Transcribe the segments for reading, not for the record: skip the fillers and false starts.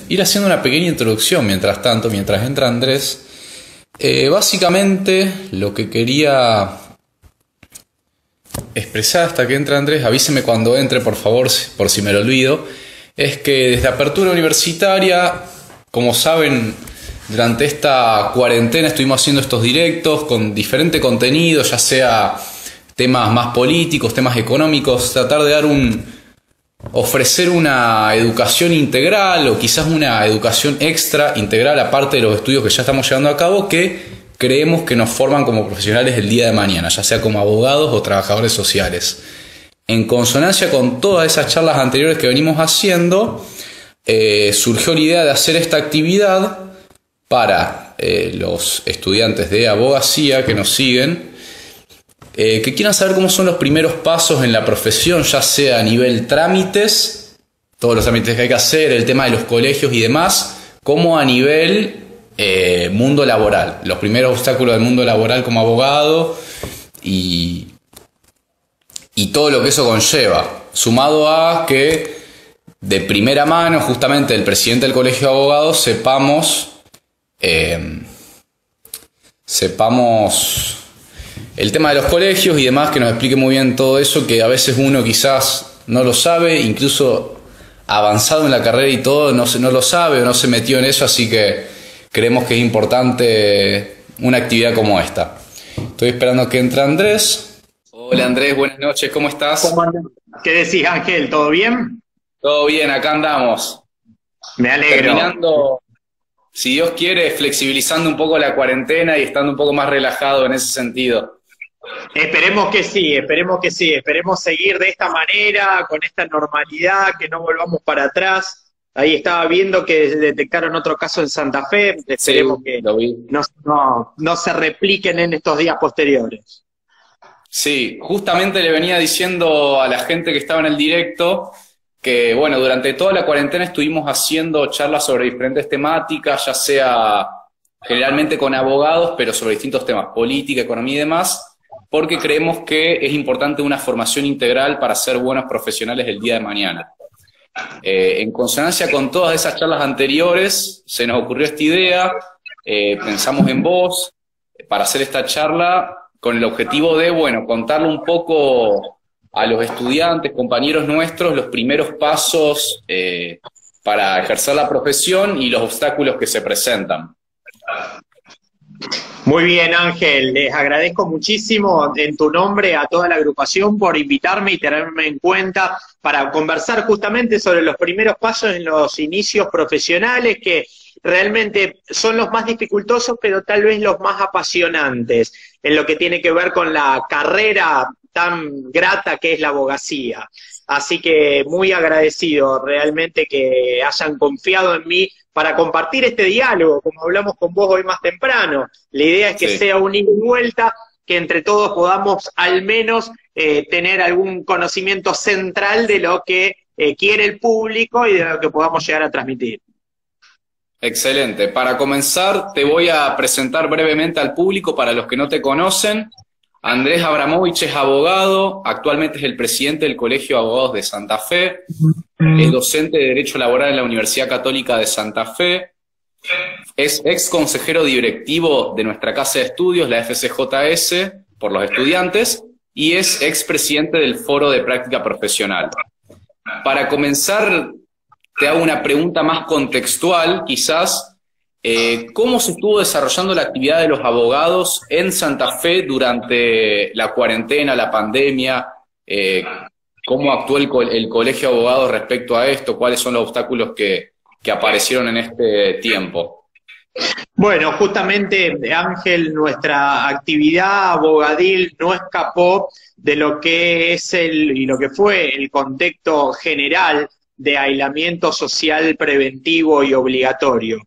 ir haciendo una pequeña introducción mientras tanto, mientras entra Andrés. Básicamente lo que quería expresar hasta que entra Andrés, avíseme cuando entre por favor, por si me lo olvido, es que desde Apertura Universitaria, como saben, durante esta cuarentena estuvimos haciendo estos directos con diferente contenido, ya sea temas más políticos, temas económicos, tratar de ofrecer una educación integral o quizás una educación extra integral aparte de los estudios que ya estamos llevando a cabo, que creemos que nos forman como profesionales el día de mañana, ya sea como abogados o trabajadores sociales. En consonancia con todas esas charlas anteriores que venimos haciendo, surgió la idea de hacer esta actividad para los estudiantes de abogacía que nos siguen, que quieran saber cómo son los primeros pasos en la profesión, ya sea a nivel trámites, todos los trámites que hay que hacer, el tema de los colegios y demás, como a nivel mundo laboral, los primeros obstáculos del mundo laboral como abogado y todo lo que eso conlleva, sumado a que de primera mano, justamente el presidente del Colegio de Abogados, sepamos el tema de los colegios y demás, que nos explique muy bien todo eso, que a veces uno quizás no lo sabe, incluso avanzado en la carrera y todo, no lo sabe o no se metió en eso, así que creemos que es importante una actividad como esta. Estoy esperando que entre Andrés. Hola Andrés, buenas noches, ¿cómo estás? ¿Qué decís, Ángel? ¿Todo bien? Todo bien, acá andamos. Me alegro. Terminando, si Dios quiere, flexibilizando un poco la cuarentena y estando un poco más relajado en ese sentido. Esperemos que sí, esperemos seguir de esta manera, con esta normalidad, que no volvamos para atrás. Ahí estaba viendo que detectaron otro caso en Santa Fe, esperemos que no se repliquen en estos días posteriores. Sí, justamente le venía diciendo a la gente que estaba en el directo que, bueno, durante toda la cuarentena estuvimos haciendo charlas sobre diferentes temáticas, ya sea generalmente con abogados, pero sobre distintos temas, política, economía y demás, porque creemos que es importante una formación integral para ser buenos profesionales el día de mañana. En consonancia con todas esas charlas anteriores, se nos ocurrió esta idea, pensamos en vos para hacer esta charla con el objetivo de, bueno, contarle un poco a los estudiantes, compañeros nuestros, los primeros pasos para ejercer la profesión y los obstáculos que se presentan. Muy bien, Ángel, les agradezco muchísimo en tu nombre a toda la agrupación por invitarme y tenerme en cuenta para conversar justamente sobre los primeros pasos en los inicios profesionales, que realmente son los más dificultosos, pero tal vez los más apasionantes, en lo que tiene que ver con la carrera tan grata que es la abogacía. Así que muy agradecido realmente que hayan confiado en mí para compartir este diálogo, como hablamos con vos hoy más temprano. La idea es que sea un ida y vuelta, que entre todos podamos al menos tener algún conocimiento central de lo que quiere el público y de lo que podamos llegar a transmitir. Excelente. Para comenzar, te voy a presentar brevemente al público para los que no te conocen. Andrés Abramovich es abogado, actualmente es el presidente del Colegio de Abogados de Santa Fe, es docente de Derecho Laboral en la Universidad Católica de Santa Fe, es ex consejero directivo de nuestra casa de estudios, la FCJS, por los estudiantes, y es ex presidente del Foro de Práctica Profesional. Para comenzar, te hago una pregunta más contextual, quizás. ¿Cómo se estuvo desarrollando la actividad de los abogados en Santa Fe durante la cuarentena, la pandemia? ¿Cómo actuó el Colegio de Abogados respecto a esto? ¿Cuáles son los obstáculos que aparecieron en este tiempo? Bueno, justamente, Ángel, nuestra actividad abogadil no escapó de lo que es y lo que fue el contexto general de aislamiento social preventivo y obligatorio.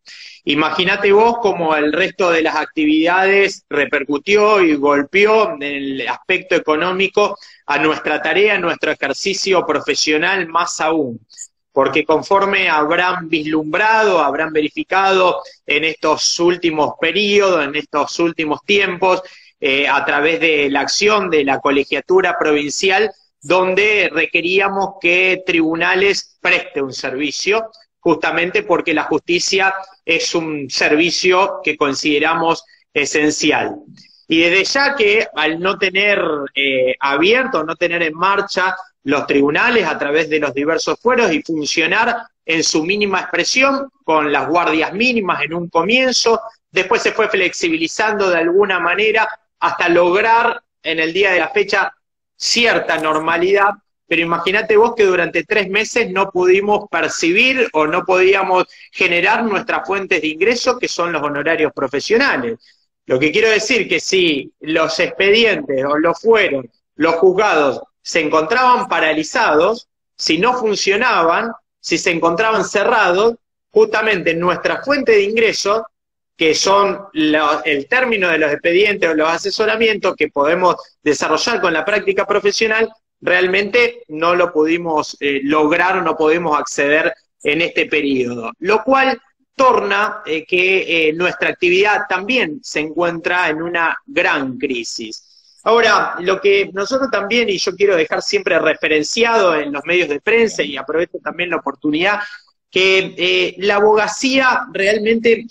Imagínate vos cómo el resto de las actividades repercutió y golpeó en el aspecto económico a nuestra tarea, a nuestro ejercicio profesional más aún. Porque conforme habrán vislumbrado, habrán verificado en estos últimos periodos, en estos últimos tiempos, a través de la acción de la colegiatura provincial, donde requeríamos que tribunales preste un servicio justamente porque la justicia es un servicio que consideramos esencial. Y desde ya que al no tener abierto, no tener en marcha los tribunales a través de los diversos fueros y funcionar en su mínima expresión, con las guardias mínimas en un comienzo, después se fue flexibilizando de alguna manera hasta lograr en el día de la fecha cierta normalidad, pero imagínate vos que durante 3 meses no pudimos percibir o no podíamos generar nuestras fuentes de ingreso, que son los honorarios profesionales. Lo que quiero decir que si los expedientes o los fueros, los juzgados se encontraban paralizados, si no funcionaban, si se encontraban cerrados, justamente nuestra fuente de ingresos, que son el término de los expedientes o los asesoramientos que podemos desarrollar con la práctica profesional, realmente no lo pudimos lograr o no podemos acceder en este periodo. Lo cual torna que nuestra actividad también se encuentra en una gran crisis. Ahora, lo que nosotros también, y yo quiero dejar siempre referenciado en los medios de prensa, y aprovecho también la oportunidad, que la abogacía realmente,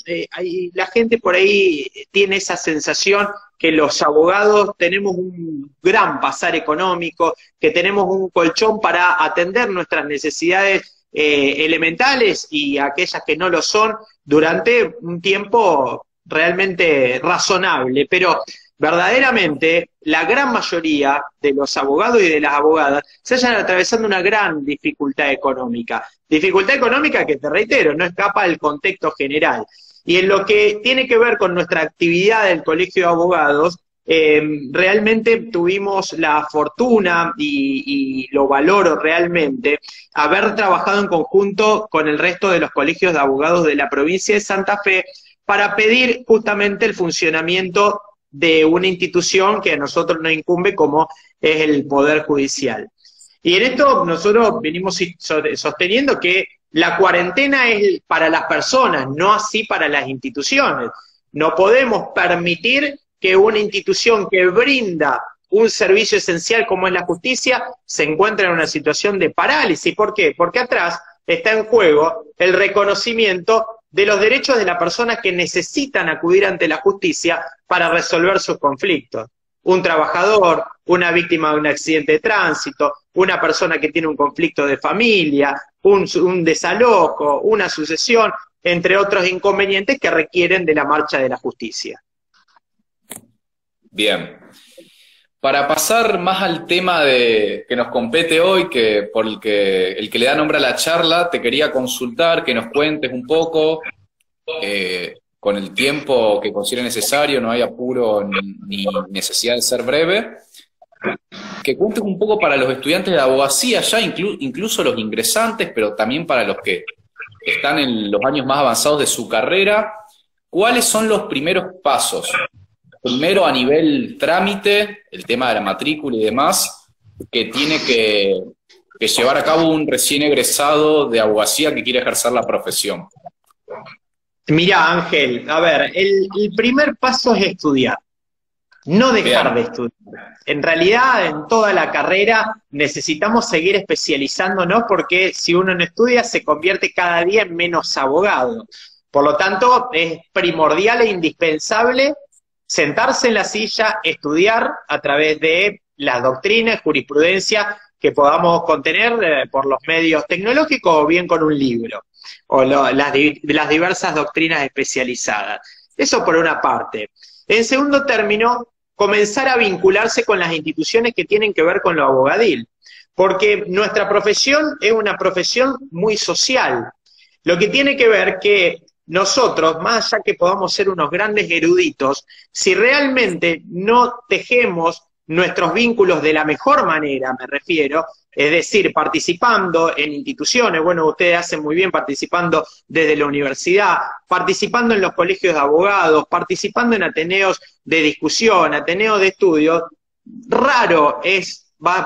la gente por ahí tiene esa sensación que los abogados tenemos un gran pasar económico, que tenemos un colchón para atender nuestras necesidades elementales y aquellas que no lo son durante un tiempo realmente razonable, pero verdaderamente la gran mayoría de los abogados y de las abogadas se hallan atravesando una gran dificultad económica que, te reitero, no escapa del contexto general. Y en lo que tiene que ver con nuestra actividad del Colegio de Abogados, realmente tuvimos la fortuna, y lo valoro realmente, haber trabajado en conjunto con el resto de los colegios de abogados de la provincia de Santa Fe para pedir justamente el funcionamiento de una institución que a nosotros nos incumbe, como es el Poder Judicial. Y en esto nosotros venimos sosteniendo que la cuarentena es para las personas, no así para las instituciones. No podemos permitir que una institución que brinda un servicio esencial como es la justicia se encuentre en una situación de parálisis. ¿Por qué? Porque atrás está en juego el reconocimiento de los derechos de las personas que necesitan acudir ante la justicia para resolver sus conflictos. Un trabajador, una víctima de un accidente de tránsito, una persona que tiene un conflicto de familia, un desalojo, una sucesión, entre otros inconvenientes que requieren de la marcha de la justicia. Bien. Para pasar más al tema que nos compete hoy, el que le da nombre a la charla, te quería consultar, que nos cuentes un poco, con el tiempo que considere necesario, no hay apuro ni necesidad de ser breve, que cuentes un poco para los estudiantes de abogacía, ya incluso los ingresantes, pero también para los que están en los años más avanzados de su carrera, ¿cuáles son los primeros pasos? Primero, a nivel trámite, el tema de la matrícula y demás, que tiene que llevar a cabo un recién egresado de abogacía que quiere ejercer la profesión. Mirá, Ángel, a ver, el primer paso es estudiar, no dejar de estudiar. En realidad, en toda la carrera necesitamos seguir especializándonos, porque si uno no estudia se convierte cada día en menos abogado. Por lo tanto, es primordial e indispensable sentarse en la silla, estudiar a través de las doctrinas, jurisprudencia que podamos contener por los medios tecnológicos o bien con un libro, o las diversas doctrinas especializadas. Eso por una parte. En segundo término, comenzar a vincularse con las instituciones que tienen que ver con lo abogadil, porque nuestra profesión es una profesión muy social, lo que tiene que ver que nosotros, más allá que podamos ser unos grandes eruditos, si realmente no tejemos nuestros vínculos de la mejor manera, me refiero, es decir, participando en instituciones, bueno, ustedes hacen muy bien participando desde la universidad, participando en los colegios de abogados, participando en ateneos de discusión, ateneos de estudio, raro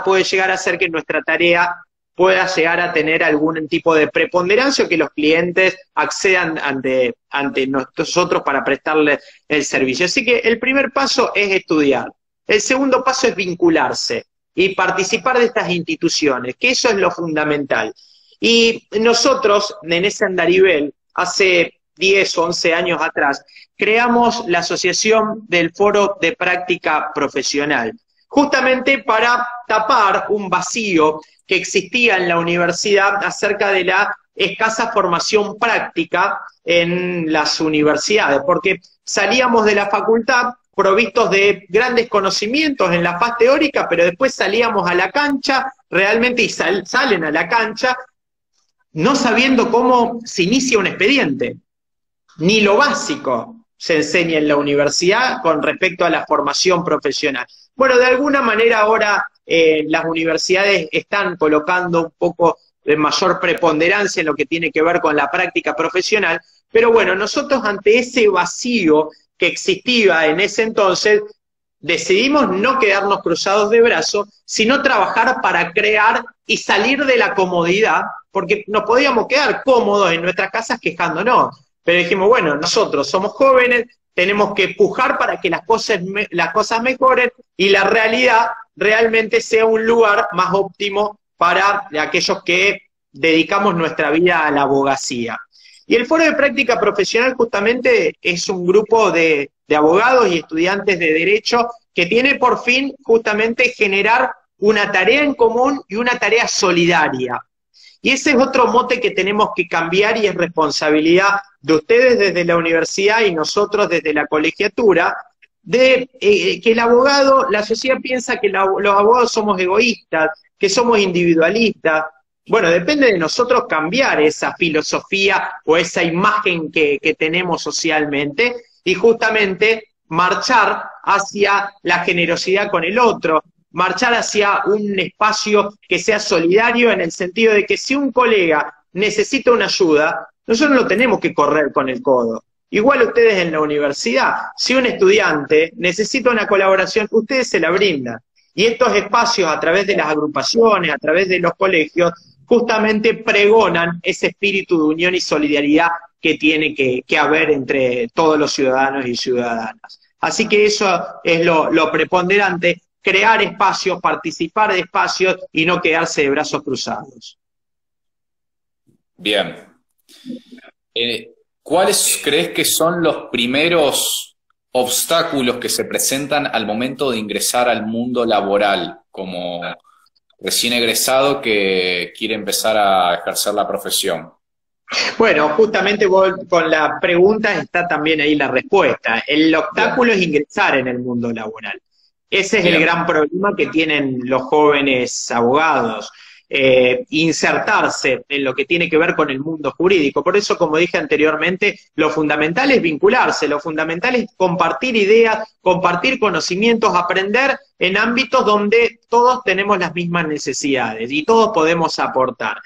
puede llegar a ser que nuestra tarea pueda llegar a tener algún tipo de preponderancia o que los clientes accedan ante nosotros para prestarles el servicio. Así que el primer paso es estudiar. El segundo paso es vincularse y participar de estas instituciones, que eso es lo fundamental. Y nosotros, en ese andarivel, hace 10 o 11 años atrás, creamos la Asociación del Foro de Práctica Profesional, justamente para tapar un vacío que existía en la universidad acerca de la escasa formación práctica en las universidades, porque salíamos de la facultad provistos de grandes conocimientos en la faz teórica, pero después salíamos a la cancha realmente y salen a la cancha no sabiendo cómo se inicia un expediente, ni lo básico se enseña en la universidad con respecto a la formación profesional. Bueno, de alguna manera ahora las universidades están colocando un poco de mayor preponderancia en lo que tiene que ver con la práctica profesional, pero bueno, nosotros ante ese vacío que existía en ese entonces, decidimos no quedarnos cruzados de brazos, sino trabajar para crear y salir de la comodidad, porque nos podíamos quedar cómodos en nuestras casas quejándonos. Pero dijimos, bueno, nosotros somos jóvenes, tenemos que pujar para que las cosas mejoren y la realidad realmente sea un lugar más óptimo para aquellos que dedicamos nuestra vida a la abogacía. Y el Foro de Práctica Profesional justamente es un grupo de abogados y estudiantes de Derecho que tiene por fin justamente generar una tarea en común y una tarea solidaria. Y ese es otro mote que tenemos que cambiar y es responsabilidad de ustedes desde la universidad y nosotros desde la colegiatura, de que el abogado, la sociedad piensa que los abogados somos egoístas, que somos individualistas. Bueno, depende de nosotros cambiar esa filosofía o esa imagen que tenemos socialmente y justamente marchar hacia la generosidad con el otro, marchar hacia un espacio que sea solidario en el sentido de que si un colega necesita una ayuda, nosotros no tenemos que correr con el codo. Igual ustedes en la universidad, si un estudiante necesita una colaboración, ustedes se la brindan. Y estos espacios a través de las agrupaciones, a través de los colegios, justamente pregonan ese espíritu de unión y solidaridad que tiene que haber entre todos los ciudadanos y ciudadanas. Así que eso es lo preponderante, crear espacios, participar de espacios y no quedarse de brazos cruzados. Bien. ¿Cuáles crees que son los primeros obstáculos que se presentan al momento de ingresar al mundo laboral como recién egresado que quiere empezar a ejercer la profesión? Bueno, justamente vos, con la pregunta está también ahí la respuesta. El obstáculo es ingresar en el mundo laboral. Ese es el gran problema que tienen los jóvenes abogados. Insertarse en lo que tiene que ver con el mundo jurídico. Por eso, como dije anteriormente, lo fundamental es vincularse, lo fundamental es compartir ideas, compartir conocimientos, aprender en ámbitos donde todos tenemos las mismas necesidades y todos podemos aportar.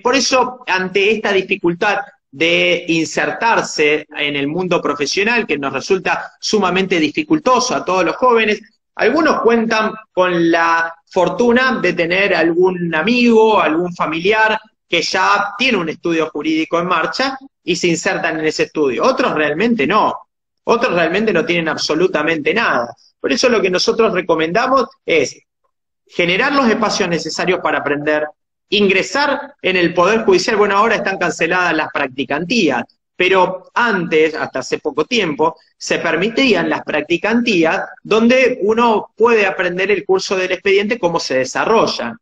Por eso, ante esta dificultad de insertarse en el mundo profesional, que nos resulta sumamente dificultoso a todos los jóvenes, algunos cuentan con la fortuna de tener algún amigo, algún familiar que ya tiene un estudio jurídico en marcha y se insertan en ese estudio. Otros realmente no. Otros realmente no tienen absolutamente nada. Por eso lo que nosotros recomendamos es generar los espacios necesarios para aprender, ingresar en el Poder Judicial. Bueno, ahora están canceladas las practicantías, pero antes, hasta hace poco tiempo, se permitían las practicantías donde uno puede aprender el curso del expediente, cómo se desarrolla.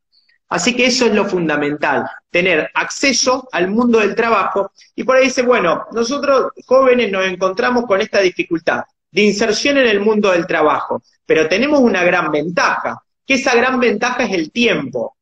Así que eso es lo fundamental, tener acceso al mundo del trabajo. Y por ahí dice, bueno, nosotros jóvenes nos encontramos con esta dificultad de inserción en el mundo del trabajo, pero tenemos una gran ventaja, que esa gran ventaja es el tiempo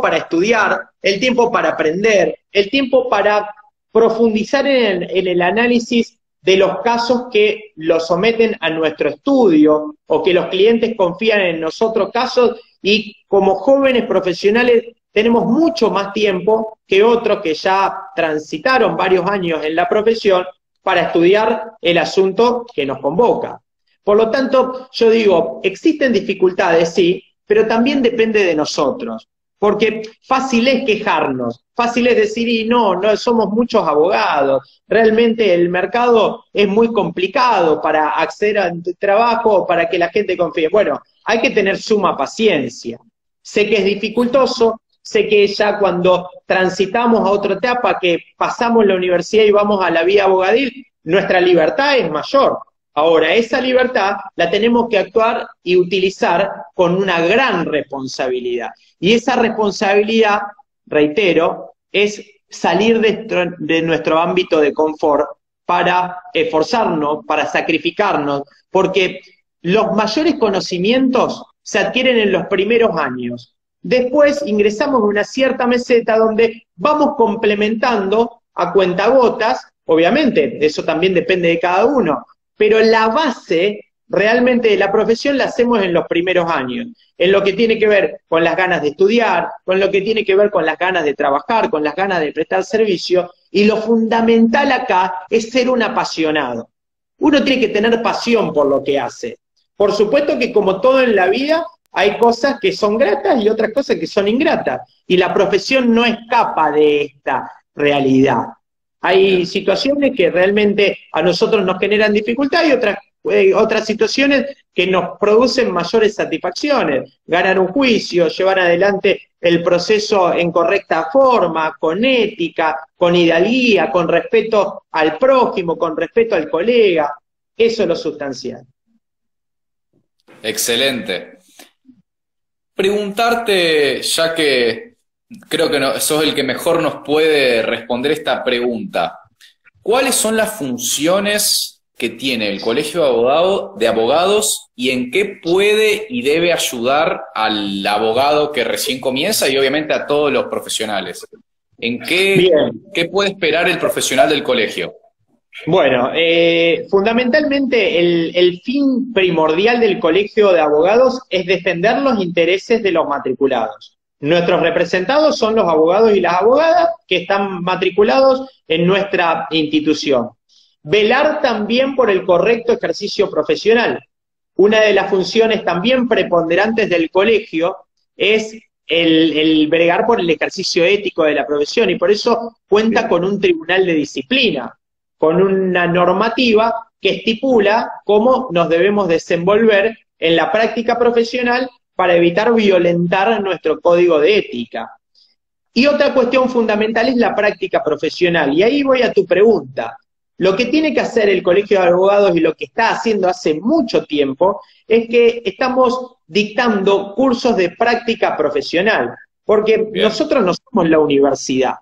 para estudiar, el tiempo para aprender, el tiempo para profundizar en el análisis de los casos que los someten a nuestro estudio o que los clientes confían en nosotros casos y como jóvenes profesionales tenemos mucho más tiempo que otros que ya transitaron varios años en la profesión para estudiar el asunto que nos convoca. Por lo tanto, yo digo, existen dificultades, sí, pero también depende de nosotros. Porque fácil es quejarnos, fácil es decir, y no somos muchos abogados, realmente el mercado es muy complicado para acceder al trabajo, para que la gente confíe. Bueno, hay que tener suma paciencia. Sé que es dificultoso, sé que ya cuando transitamos a otra etapa, que pasamos la universidad y vamos a la vía abogadil, nuestra libertad es mayor. Ahora, esa libertad la tenemos que actuar y utilizar con una gran responsabilidad. Y esa responsabilidad, reitero, es salir de nuestro ámbito de confort para esforzarnos, para sacrificarnos, porque los mayores conocimientos se adquieren en los primeros años. Después ingresamos en una cierta meseta donde vamos complementando a cuentagotas, obviamente, eso también depende de cada uno, pero la base realmente de la profesión la hacemos en los primeros años, en lo que tiene que ver con las ganas de estudiar, con lo que tiene que ver con las ganas de trabajar, con las ganas de prestar servicio, y lo fundamental acá es ser un apasionado. Uno tiene que tener pasión por lo que hace. Por supuesto que como todo en la vida, hay cosas que son gratas y otras cosas que son ingratas, y la profesión no escapa de esta realidad. Hay situaciones que realmente a nosotros nos generan dificultad y otras situaciones que nos producen mayores satisfacciones. Ganar un juicio, llevar adelante el proceso en correcta forma, con ética, con hidalguía, con respeto al prójimo, con respeto al colega. Eso es lo sustancial. Excelente. Preguntarte, ya que creo que sos el que mejor nos puede responder esta pregunta, ¿cuáles son las funciones que tiene el Colegio de Abogados y en qué puede y debe ayudar al abogado que recién comienza y obviamente a todos los profesionales? ¿En qué puede esperar el profesional del colegio? Bueno, fundamentalmente el fin primordial del Colegio de Abogados es defender los intereses de los matriculados. Nuestros representados son los abogados y las abogadas que están matriculados en nuestra institución. Velar también por el correcto ejercicio profesional. Una de las funciones también preponderantes del colegio es el bregar por el ejercicio ético de la profesión, y por eso cuenta con un tribunal de disciplina, con una normativa que estipula cómo nos debemos desenvolver en la práctica profesional para evitar violentar nuestro código de ética. Y otra cuestión fundamental es la práctica profesional, y ahí voy a tu pregunta. Lo que tiene que hacer el Colegio de Abogados y lo que está haciendo hace mucho tiempo es que estamos dictando cursos de práctica profesional, porque nosotros no somos la universidad.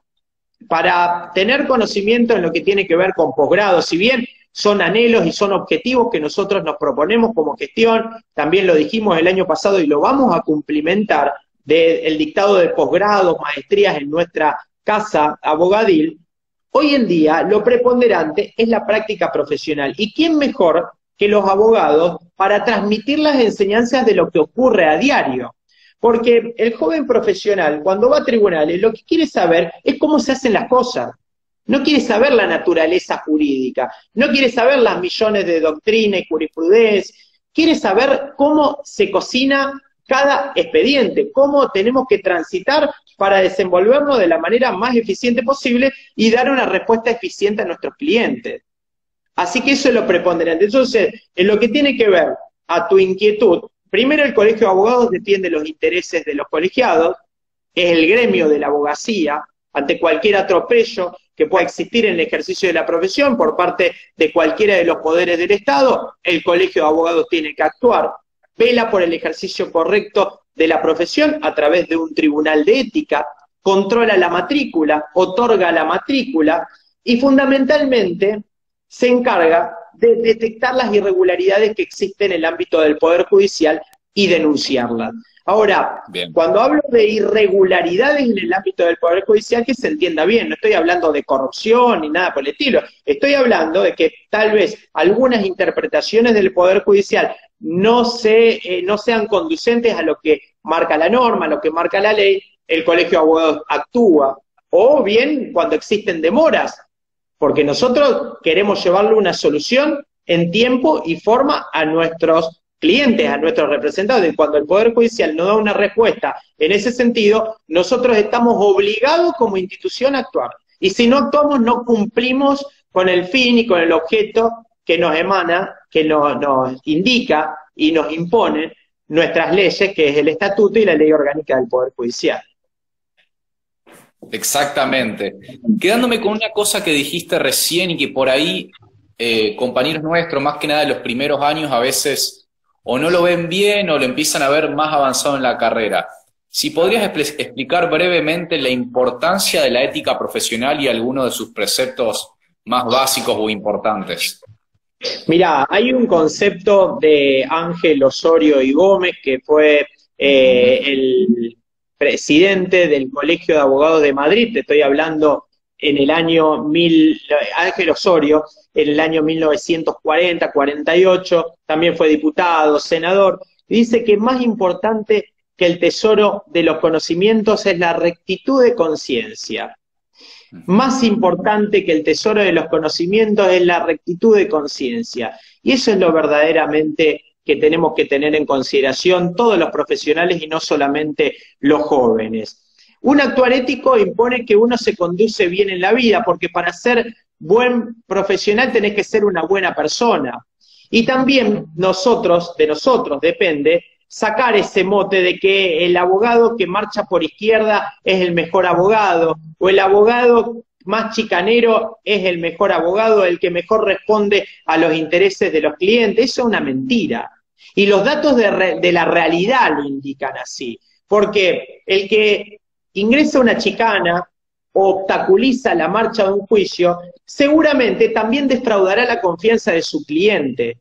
Para tener conocimiento en lo que tiene que ver con posgrado, si bien son anhelos y son objetivos que nosotros nos proponemos como gestión, también lo dijimos el año pasado y lo vamos a cumplimentar, del dictado de posgrados, maestrías en nuestra casa abogadil. Hoy en día lo preponderante es la práctica profesional. ¿Y quién mejor que los abogados para transmitir las enseñanzas de lo que ocurre a diario? Porque el joven profesional, cuando va a tribunales, lo que quiere saber es cómo se hacen las cosas. No quiere saber la naturaleza jurídica, no quiere saber las millones de doctrina y jurisprudencia, quiere saber cómo se cocina cada expediente, cómo tenemos que transitar para desenvolvernos de la manera más eficiente posible y dar una respuesta eficiente a nuestros clientes. Así que eso es lo preponderante. Entonces, en lo que tiene que ver a tu inquietud, primero el Colegio de Abogados defiende los intereses de los colegiados, es el gremio de la abogacía, ante cualquier atropello que pueda existir en el ejercicio de la profesión por parte de cualquiera de los poderes del Estado, el Colegio de Abogados tiene que actuar, vela por el ejercicio correcto de la profesión a través de un tribunal de ética, controla la matrícula, otorga la matrícula y fundamentalmente se encarga de detectar las irregularidades que existen en el ámbito del Poder Judicial y denunciarlas. Ahora, cuando hablo de irregularidades en el ámbito del Poder Judicial, que se entienda bien, no estoy hablando de corrupción ni nada por el estilo, estoy hablando de que tal vez algunas interpretaciones del Poder Judicial no sean conducentes a lo que marca la norma, a lo que marca la ley, el Colegio de Abogados actúa, o bien cuando existen demoras, porque nosotros queremos llevarle una solución en tiempo y forma a nuestros clientes, a nuestros representantes, y cuando el Poder Judicial no da una respuesta en ese sentido, nosotros estamos obligados como institución a actuar. Y si no actuamos, no cumplimos con el fin y con el objeto que nos emana, que nos indica y nos impone nuestras leyes, que es el Estatuto y la Ley Orgánica del Poder Judicial. Exactamente. Quedándome con una cosa que dijiste recién y que por ahí compañeros nuestros, más que nada de los primeros años, a veces o no lo ven bien o lo empiezan a ver más avanzado en la carrera. Si podrías explicar brevemente la importancia de la ética profesional y algunos de sus preceptos más básicos o importantes. Mira, hay un concepto de Ángel Osorio y Gómez, que fue el presidente del Colegio de Abogados de Madrid, te estoy hablando en el año Ángel Osorio, en el año 1940-48, también fue diputado, senador, y dice que más importante que el tesoro de los conocimientos es la rectitud de conciencia. Más importante que el tesoro de los conocimientos es la rectitud de conciencia. Y eso es lo verdaderamente que tenemos que tener en consideración todos los profesionales y no solamente los jóvenes. Un actuar ético impone que uno se conduce bien en la vida, porque para ser buen profesional tenés que ser una buena persona. Y también de nosotros depende sacar ese mote de que el abogado que marcha por izquierda es el mejor abogado, o el abogado más chicanero es el mejor abogado, el que mejor responde a los intereses de los clientes. Eso es una mentira. Y los datos de la realidad lo indican así. Porque el que ingresa una chicana o obstaculiza la marcha de un juicio, seguramente también defraudará la confianza de su cliente.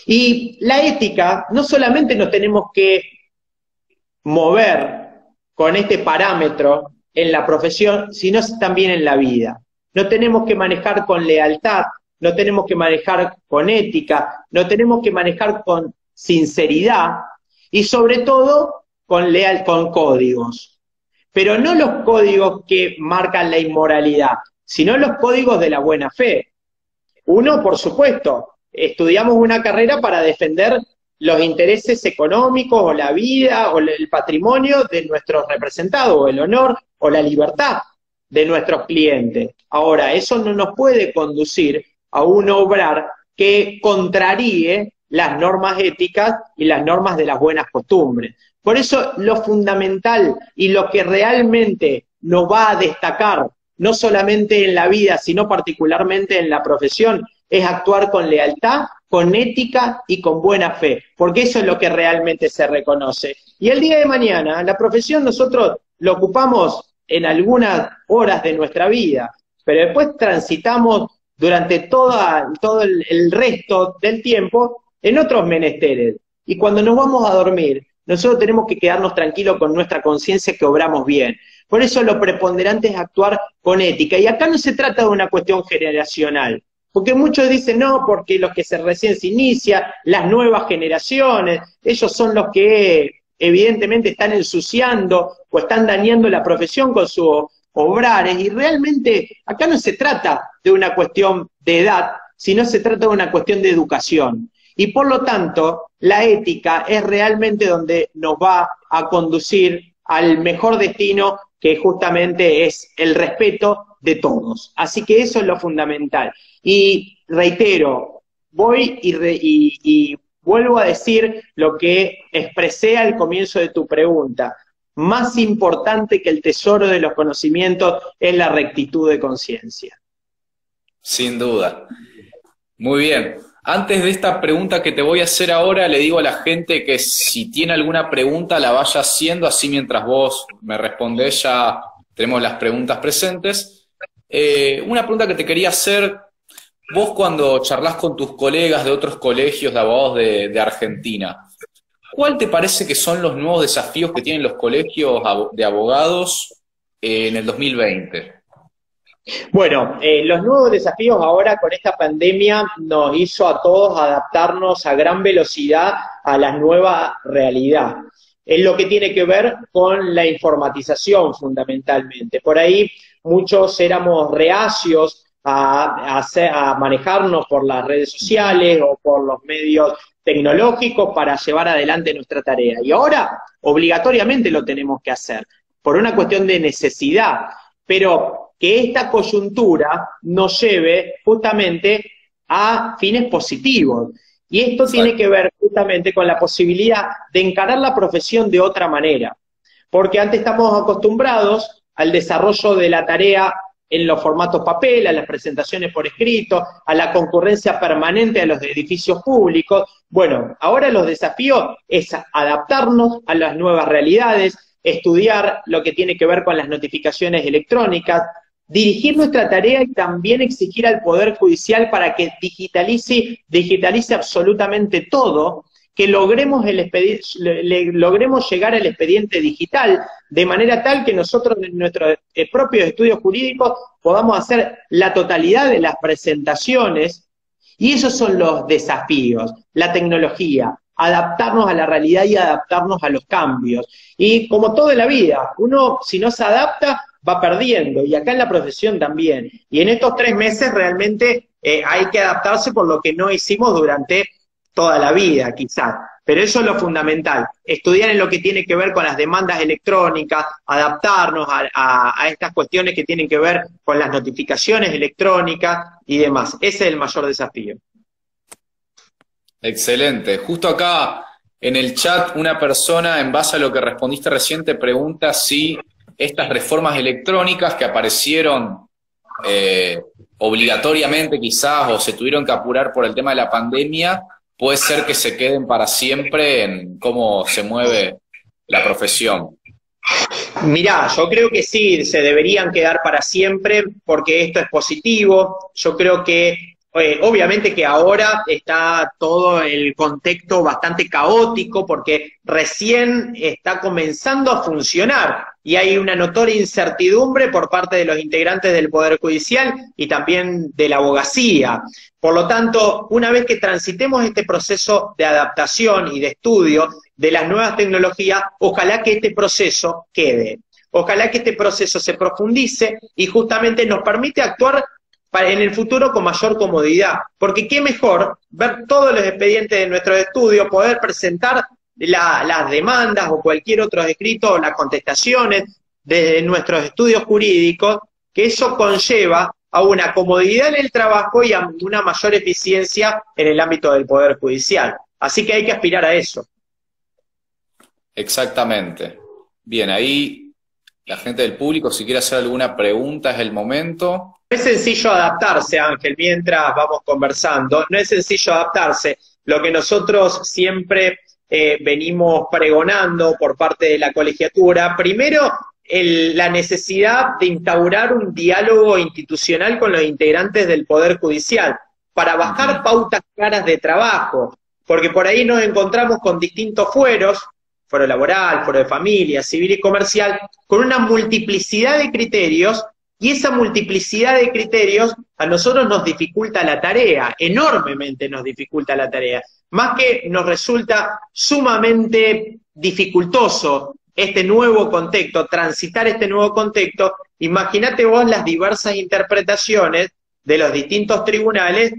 Y la ética, no solamente nos tenemos que mover con este parámetro en la profesión, sino también en la vida. No tenemos que manejar con lealtad, no tenemos que manejar con ética, no tenemos que manejar con sinceridad y sobre todo con códigos. Pero no los códigos que marcan la inmoralidad, sino los códigos de la buena fe. Uno, por supuesto, estudiamos una carrera para defender los intereses económicos o la vida o el patrimonio de nuestros representados, o el honor o la libertad de nuestros clientes. Ahora, eso no nos puede conducir a un obrar que contraríe las normas éticas y las normas de las buenas costumbres. Por eso lo fundamental y lo que realmente nos va a destacar, no solamente en la vida, sino particularmente en la profesión, es actuar con lealtad, con ética y con buena fe, porque eso es lo que realmente se reconoce. Y el día de mañana, la profesión nosotros lo ocupamos en algunas horas de nuestra vida, pero después transitamos durante todo el resto del tiempo en otros menesteres. Y cuando nos vamos a dormir, nosotros tenemos que quedarnos tranquilos con nuestra conciencia que obramos bien. Por eso lo preponderante es actuar con ética. Y acá no se trata de una cuestión generacional. Porque muchos dicen, no, porque los que recién se inician, las nuevas generaciones, ellos son los que evidentemente están ensuciando o están dañando la profesión con sus obrares. Y realmente acá no se trata de una cuestión de edad, sino se trata de una cuestión de educación. Y por lo tanto, la ética es realmente donde nos va a conducir al mejor destino, que justamente es el respeto de todos. Así que eso es lo fundamental. Y reitero, voy y vuelvo a decir lo que expresé al comienzo de tu pregunta. Más importante que el tesoro de los conocimientos es la rectitud de conciencia. Sin duda. Muy bien. Antes de esta pregunta que te voy a hacer ahora, le digo a la gente que si tiene alguna pregunta la vaya haciendo, así mientras vos me respondés ya tenemos las preguntas presentes. Una pregunta que te quería hacer, vos cuando charlas con tus colegas de otros colegios de abogados de Argentina, ¿cuál te parece que son los nuevos desafíos que tienen los colegios de abogados en el 2020? Bueno, los nuevos desafíos ahora con esta pandemia nos hizo a todos adaptarnos a gran velocidad a la nueva realidad. Es lo que tiene que ver con la informatización fundamentalmente. Por ahí muchos éramos reacios a manejarnos por las redes sociales o por los medios tecnológicos para llevar adelante nuestra tarea. Y ahora obligatoriamente lo tenemos que hacer, por una cuestión de necesidad. Pero que esta coyuntura nos lleve justamente a fines positivos. Y esto tiene que ver justamente con la posibilidad de encarar la profesión de otra manera. Porque antes estamos acostumbrados al desarrollo de la tarea en los formatos papel, a las presentaciones por escrito, a la concurrencia permanente a los edificios públicos. Bueno, ahora los desafíos es adaptarnos a las nuevas realidades, estudiar lo que tiene que ver con las notificaciones electrónicas, dirigir nuestra tarea y también exigir al Poder Judicial para que digitalice absolutamente todo, que logremos llegar al expediente digital, de manera tal que nosotros en nuestros propios estudios jurídicos podamos hacer la totalidad de las presentaciones, y esos son los desafíos, la tecnología, adaptarnos a la realidad y adaptarnos a los cambios. Y como todo en la vida, uno si no se adapta va perdiendo, y acá en la profesión también. Y en estos 3 meses realmente hay que adaptarse por lo que no hicimos durante toda la vida, quizás. Pero eso es lo fundamental, estudiar en lo que tiene que ver con las demandas electrónicas, adaptarnos a estas cuestiones que tienen que ver con las notificaciones electrónicas y demás. Ese es el mayor desafío. Excelente. Justo acá en el chat una persona, en base a lo que respondiste recién, te pregunta si estas reformas electrónicas que aparecieron obligatoriamente quizás o se tuvieron que apurar por el tema de la pandemia, puede ser que se queden para siempre en cómo se mueve la profesión. Mirá, yo creo que sí, se deberían quedar para siempre porque esto es positivo. Yo creo que obviamente que ahora está todo el contexto bastante caótico porque recién está comenzando a funcionar y hay una notoria incertidumbre por parte de los integrantes del Poder Judicial y también de la abogacía. Por lo tanto, una vez que transitemos este proceso de adaptación y de estudio de las nuevas tecnologías, ojalá que este proceso quede. Ojalá que este proceso se profundice y justamente nos permite actuar en el futuro con mayor comodidad. Porque qué mejor ver todos los expedientes de nuestros estudios, poder presentar las demandas o cualquier otro escrito, las contestaciones de nuestros estudios jurídicos, que eso conlleva a una comodidad en el trabajo y a una mayor eficiencia en el ámbito del Poder Judicial. Así que hay que aspirar a eso. Exactamente. Bien, ahí la gente del público, si quiere hacer alguna pregunta, es el momento. No es sencillo adaptarse, Ángel, mientras vamos conversando. No es sencillo adaptarse. Lo que nosotros siempre venimos pregonando por parte de la colegiatura, primero, la necesidad de instaurar un diálogo institucional con los integrantes del Poder Judicial para bajar pautas claras de trabajo, porque por ahí nos encontramos con distintos fueros, fuero laboral, fuero de familia, civil y comercial, con una multiplicidad de criterios, y esa multiplicidad de criterios a nosotros nos dificulta la tarea, enormemente nos dificulta la tarea, más que nos resulta sumamente dificultoso este nuevo contexto, transitar este nuevo contexto. Imagínate vos las diversas interpretaciones de los distintos tribunales,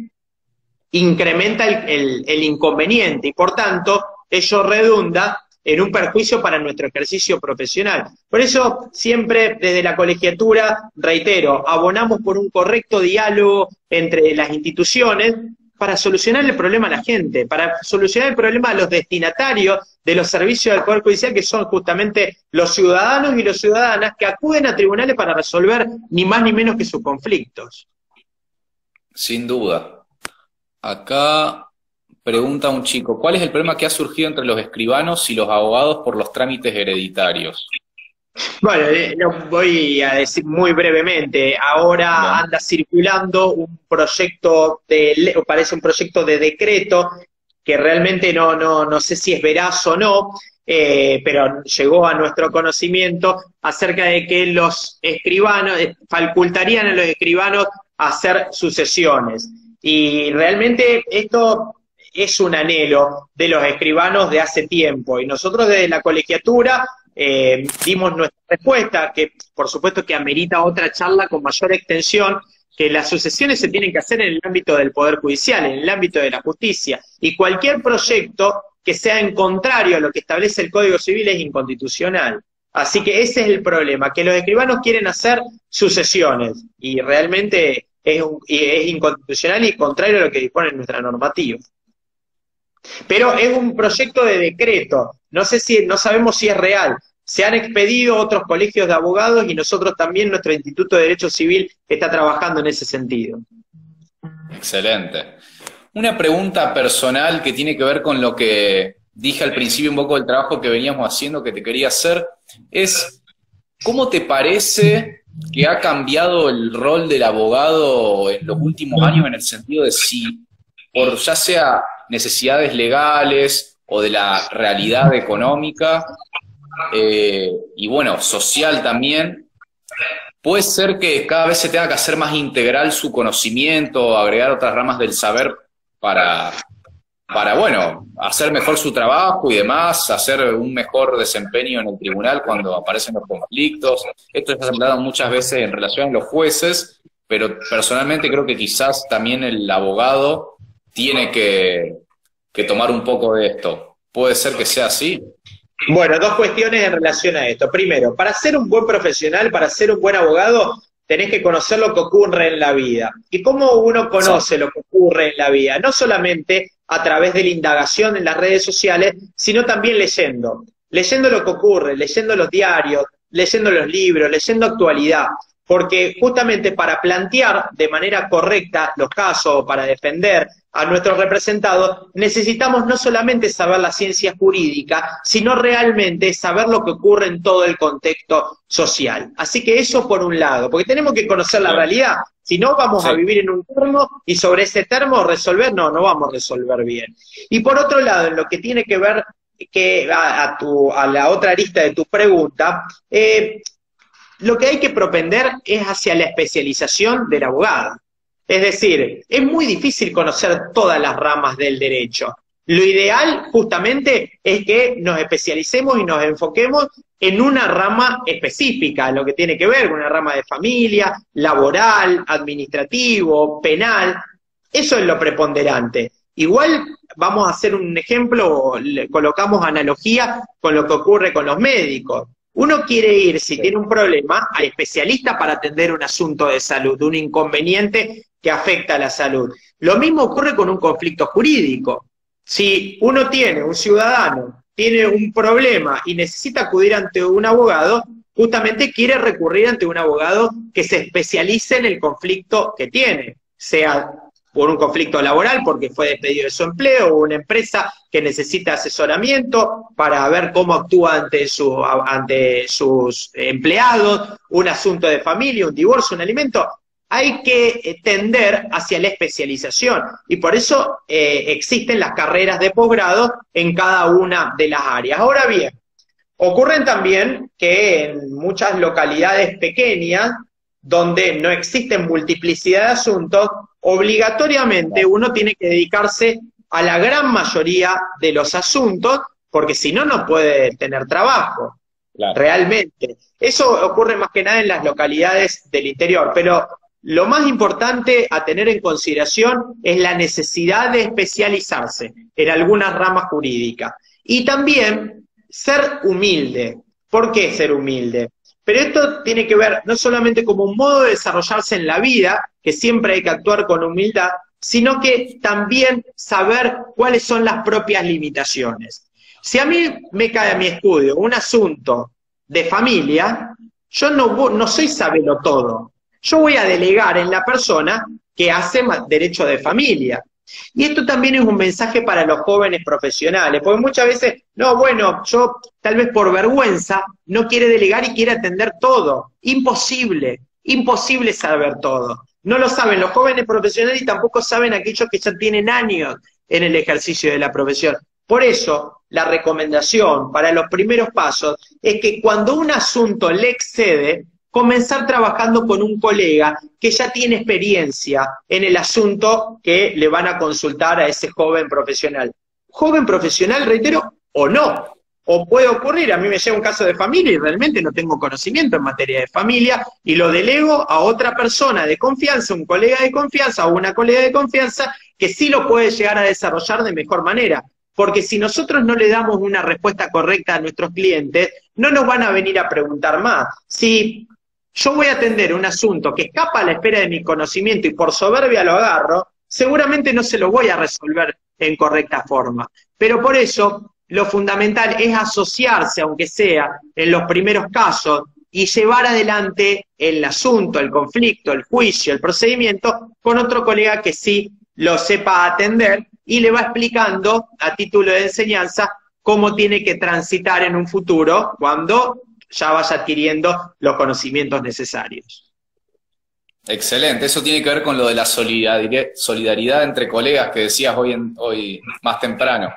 incrementa el inconveniente y por tanto ello redunda en un perjuicio para nuestro ejercicio profesional. Por eso siempre desde la colegiatura, reitero, abonamos por un correcto diálogo entre las instituciones para solucionar el problema a la gente, para solucionar el problema a los destinatarios de los servicios del Poder Judicial, que son justamente los ciudadanos y las ciudadanas que acuden a tribunales para resolver ni más ni menos que sus conflictos. Sin duda. Acá pregunta un chico, ¿cuál es el problema que ha surgido entre los escribanos y los abogados por los trámites hereditarios? Bueno, lo voy a decir muy brevemente. Ahora anda circulando un proyecto parece un proyecto de decreto, que realmente no sé si es veraz o no, pero llegó a nuestro conocimiento acerca de que los escribanos, facultarían a los escribanos a hacer sucesiones. Y realmente esto es un anhelo de los escribanos de hace tiempo, y nosotros desde la colegiatura dimos nuestra respuesta, que por supuesto que amerita otra charla con mayor extensión, que las sucesiones se tienen que hacer en el ámbito del Poder Judicial, en el ámbito de la justicia, y cualquier proyecto que sea en contrario a lo que establece el Código Civil es inconstitucional. Así que ese es el problema, que los escribanos quieren hacer sucesiones, y realmente es inconstitucional y contrario a lo que dispone nuestra normativa. Pero es un proyecto de decreto, no sabemos si es real, Se han expedido otros colegios de abogados y nosotros también, nuestro Instituto de Derecho Civil está trabajando en ese sentido. Excelente. Una pregunta personal que tiene que ver con lo que dije al principio un poco del trabajo que veníamos haciendo, que te quería hacer, es ¿cómo te parece que ha cambiado el rol del abogado en los últimos años en el sentido de si, por ya sea necesidades legales o de la realidad económica, y bueno, social también, puede ser que cada vez se tenga que hacer más integral su conocimiento, agregar otras ramas del saber para bueno, hacer mejor su trabajo y demás, hacer un mejor desempeño en el tribunal cuando aparecen los conflictos? Esto está hablado muchas veces en relación a los jueces, pero personalmente creo que quizás también el abogado tiene que tomar un poco de esto. ¿Puede ser que sea así? Bueno, dos cuestiones en relación a esto. Primero, para ser un buen profesional, para ser un buen abogado, tenés que conocer lo que ocurre en la vida. ¿Y cómo uno conoce lo que ocurre en la vida? No solamente a través de la indagación en las redes sociales, sino también leyendo. Leyendo lo que ocurre, leyendo los diarios, leyendo los libros, leyendo actualidad. Porque justamente para plantear de manera correcta los casos, para defender a nuestros representados, necesitamos no solamente saber la ciencia jurídica, sino realmente saber lo que ocurre en todo el contexto social. Así que eso por un lado, porque tenemos que conocer la realidad. Si no, vamos a vivir en un termo y sobre ese termo resolver, no vamos a resolver bien. Y por otro lado, en lo que tiene que ver a la otra arista de tu pregunta, lo que hay que propender es hacia la especialización del abogado. Es decir, es muy difícil conocer todas las ramas del derecho. Lo ideal, justamente, es que nos especialicemos y nos enfoquemos en una rama específica, lo que tiene que ver con una rama de familia, laboral, administrativo, penal. Eso es lo preponderante. Igual vamos a hacer un ejemplo, colocamos analogía con lo que ocurre con los médicos. Uno quiere ir, si tiene un problema, al especialista para atender un asunto de salud, un inconveniente que afecta a la salud. Lo mismo ocurre con un conflicto jurídico. Si uno un ciudadano, tiene un problema y necesita acudir ante un abogado, justamente quiere recurrir ante un abogado que se especialice en el conflicto que tiene, sea por un conflicto laboral porque fue despedido de su empleo, o una empresa que necesita asesoramiento para ver cómo actúa ante sus empleados, un asunto de familia, un divorcio, un alimento. Hay que tender hacia la especialización y por eso existen las carreras de posgrado en cada una de las áreas. Ahora bien, ocurren también que en muchas localidades pequeñas, donde no existen multiplicidad de asuntos, obligatoriamente uno tiene que dedicarse a la gran mayoría de los asuntos, porque si no, no puede tener trabajo, realmente. Eso ocurre más que nada en las localidades del interior, pero lo más importante a tener en consideración es la necesidad de especializarse en algunas ramas jurídicas. Y también ser humilde. ¿Por qué ser humilde? Pero esto tiene que ver no solamente como un modo de desarrollarse en la vida, que siempre hay que actuar con humildad, sino que también saber cuáles son las propias limitaciones. Si a mí me cae a mi estudio un asunto de familia, yo no soy sabelo todo. Yo voy a delegar en la persona que hace derecho de familia. Y esto también es un mensaje para los jóvenes profesionales, porque muchas veces, no, bueno, yo tal vez por vergüenza no quiere delegar y quiere atender todo. Imposible, imposible saber todo. No lo saben los jóvenes profesionales y tampoco saben aquellos que ya tienen años en el ejercicio de la profesión. Por eso, la recomendación para los primeros pasos es que cuando un asunto le excede, comenzar trabajando con un colega que ya tiene experiencia en el asunto que le van a consultar a ese joven profesional. Joven profesional, reitero, o no. O puede ocurrir, a mí me llega un caso de familia y realmente no tengo conocimiento en materia de familia y lo delego a otra persona de confianza, un colega de confianza o una colega de confianza que sí lo puede llegar a desarrollar de mejor manera. Porque si nosotros no le damos una respuesta correcta a nuestros clientes, no nos van a venir a preguntar más. Si yo voy a atender un asunto que escapa a la esfera de mi conocimiento y por soberbia lo agarro, seguramente no se lo voy a resolver en correcta forma. Pero por eso, lo fundamental es asociarse, aunque sea en los primeros casos, y llevar adelante el asunto, el conflicto, el juicio, el procedimiento con otro colega que sí lo sepa atender y le va explicando a título de enseñanza cómo tiene que transitar en un futuro cuando ya vaya adquiriendo los conocimientos necesarios. Excelente, eso tiene que ver con lo de la solidaridad entre colegas que decías hoy más temprano.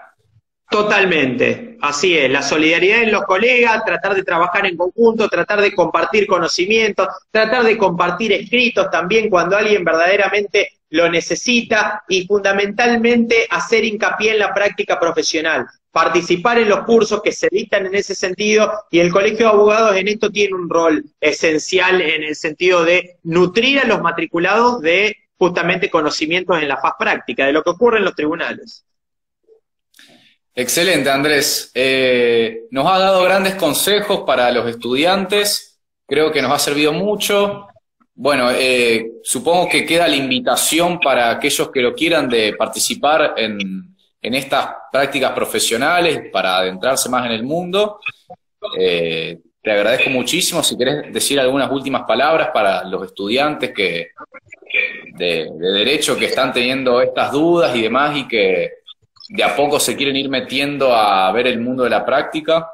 Totalmente, así es, la solidaridad en los colegas, tratar de trabajar en conjunto, tratar de compartir conocimientos, tratar de compartir escritos también cuando alguien verdaderamente lo necesita y fundamentalmente hacer hincapié en la práctica profesional, participar en los cursos que se dictan en ese sentido y el Colegio de Abogados en esto tiene un rol esencial en el sentido de nutrir a los matriculados de justamente conocimientos en la faz práctica, de lo que ocurre en los tribunales. Excelente, Andrés. Nos ha dado grandes consejos para los estudiantes, creo que nos ha servido mucho. Bueno, supongo que queda la invitación para aquellos que lo quieran de participar en estas prácticas profesionales para adentrarse más en el mundo. Te agradezco muchísimo. Si querés decir algunas últimas palabras para los estudiantes de Derecho que están teniendo estas dudas y demás y que de a poco se quieren ir metiendo a ver el mundo de la práctica.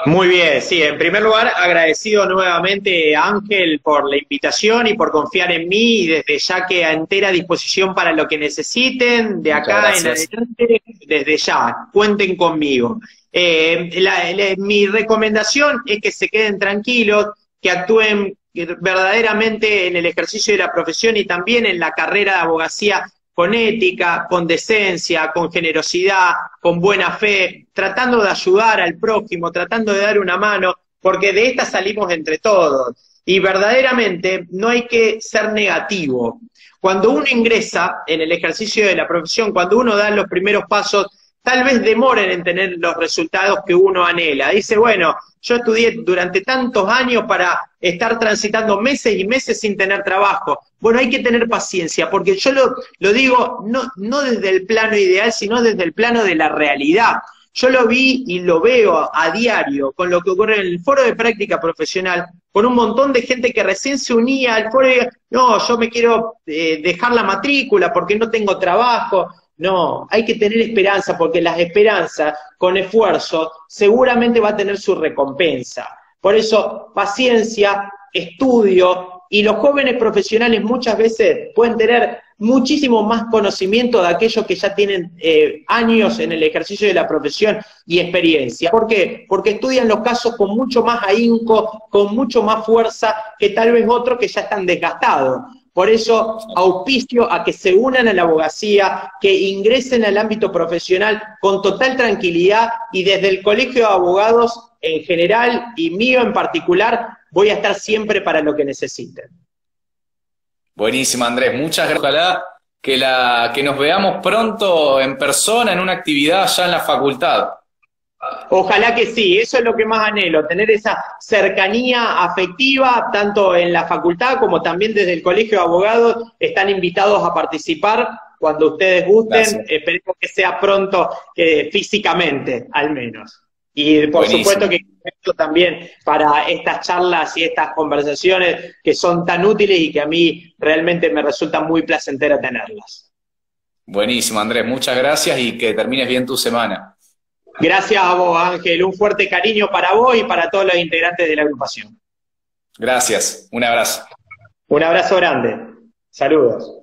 Muy bien, sí, en primer lugar agradecido nuevamente a Ángel por la invitación y por confiar en mí y desde ya que a entera disposición para lo que necesiten, de acá en adelante, desde ya, cuenten conmigo. Mi recomendación es que se queden tranquilos, que actúen verdaderamente en el ejercicio de la profesión y también en la carrera de abogacía con ética, con decencia, con generosidad, con buena fe, tratando de ayudar al prójimo, tratando de dar una mano, porque de esta salimos entre todos. Y verdaderamente no hay que ser negativo. Cuando uno ingresa en el ejercicio de la profesión, cuando uno da los primeros pasos, tal vez demoren en tener los resultados que uno anhela. Dice, bueno, yo estudié durante tantos años para estar transitando meses y meses sin tener trabajo. Bueno, hay que tener paciencia, porque yo lo digo no desde el plano ideal, sino desde el plano de la realidad. Yo lo vi y lo veo a diario con lo que ocurre en el foro de práctica profesional, con un montón de gente que recién se unía al foro y no, yo me quiero dejar la matrícula porque no tengo trabajo. No, hay que tener esperanza, porque las esperanzas, con esfuerzo, seguramente va a tener su recompensa. Por eso, paciencia, estudio, y los jóvenes profesionales muchas veces pueden tener muchísimo más conocimiento de aquellos que ya tienen años en el ejercicio de la profesión y experiencia. ¿Por qué? Porque estudian los casos con mucho más ahínco, con mucho más fuerza que tal vez otros que ya están desgastados. Por eso, auspicio a que se unan a la abogacía, que ingresen al ámbito profesional con total tranquilidad y desde el Colegio de Abogados en general y mío en particular, voy a estar siempre para lo que necesiten. Buenísimo, Andrés. Muchas gracias. Ojalá que nos veamos pronto en persona en una actividad allá en la facultad. Ojalá que sí, eso es lo que más anhelo, tener esa cercanía afectiva, tanto en la facultad como también desde el Colegio de Abogados, están invitados a participar cuando ustedes gusten, gracias. Esperemos que sea pronto físicamente, al menos. Y por Buenísimo. Supuesto que también para estas charlas y estas conversaciones que son tan útiles y que a mí realmente me resulta muy placentero tenerlas. Buenísimo, Andrés, muchas gracias y que termines bien tu semana. Gracias a vos, Ángel. Un fuerte cariño para vos y para todos los integrantes de la agrupación. Gracias. Un abrazo. Un abrazo grande. Saludos.